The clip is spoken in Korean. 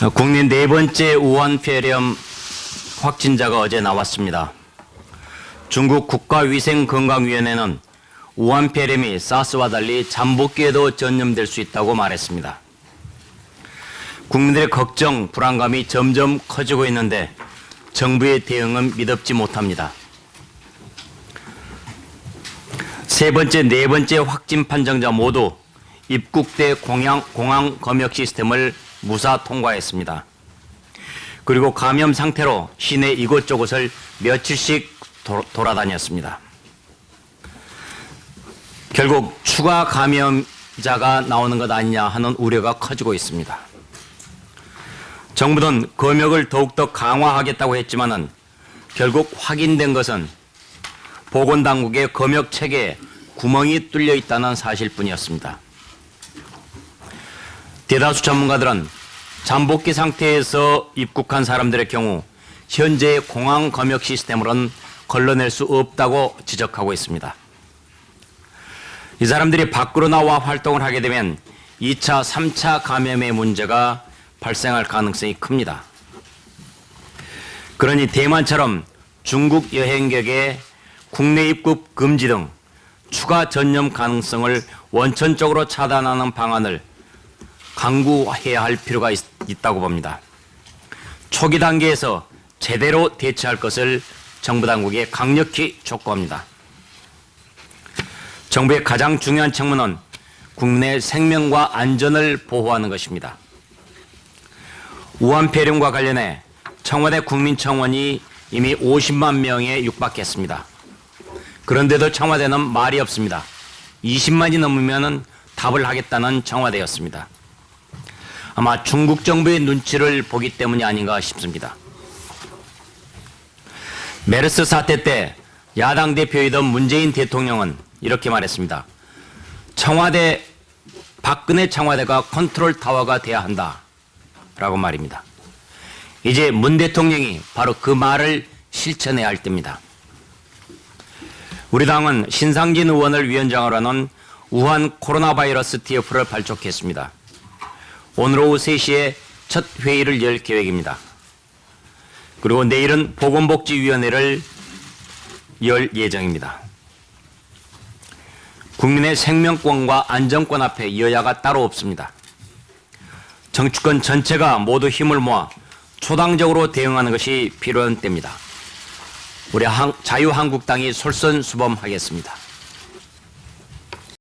국내 네 번째 우한폐렴 확진자가 어제 나왔습니다. 중국 국가위생건강위원회는 우한폐렴이 사스와 달리 잠복기에도 전염될 수 있다고 말했습니다. 국민들의 걱정, 불안감이 점점 커지고 있는데 정부의 대응은 믿업지 못합니다. 세 번째, 네 번째 확진 판정자 모두 입국대 공항 검역 시스템을 무사 통과했습니다. 그리고 감염 상태로 시내 이곳저곳을 며칠씩 돌아다녔습니다. 결국 추가 감염자가 나오는 것 아니냐 하는 우려가 커지고 있습니다. 정부는 검역을 더욱더 강화하겠다고 했지만은 결국 확인된 것은 보건당국의 검역 체계에 구멍이 뚫려 있다는 사실뿐이었습니다. 대다수 전문가들은 잠복기 상태에서 입국한 사람들의 경우 현재의 공항 검역 시스템으로는 걸러낼 수 없다고 지적하고 있습니다. 이 사람들이 밖으로 나와 활동을 하게 되면 2차, 3차 감염의 문제가 발생할 가능성이 큽니다. 그러니 대만처럼 중국 여행객의 국내 입국 금지 등 추가 전염 가능성을 원천적으로 차단하는 방안을 강구해야 할 필요가 있다고 봅니다. 초기 단계에서 제대로 대처할 것을 정부 당국에 강력히 촉구합니다. 정부의 가장 중요한 책무는 국민의 생명과 안전을 보호하는 것입니다. 우한폐렴과 관련해 청와대 국민청원이 이미 50만 명에 육박했습니다. 그런데도 청와대는 말이 없습니다. 20만이 넘으면 답을 하겠다는 청와대였습니다. 아마 중국 정부의 눈치를 보기 때문이 아닌가 싶습니다. 메르스 사태 때 야당 대표이던 문재인 대통령은 이렇게 말했습니다. 박근혜 청와대가 컨트롤 타워가 돼야 한다 라고 말입니다. 이제 문 대통령이 바로 그 말을 실천해야 할 때입니다. 우리 당은 신상진 의원을 위원장으로 하는 우한 코로나 바이러스 TF를 발족했습니다. 오늘 오후 3시에 첫 회의를 열 계획입니다. 그리고 내일은 보건복지위원회를 열 예정입니다. 국민의 생명권과 안전권 앞에 여야가 따로 없습니다. 정치권 전체가 모두 힘을 모아 초당적으로 대응하는 것이 필요한 때입니다. 우리 자유한국당이 솔선수범하겠습니다.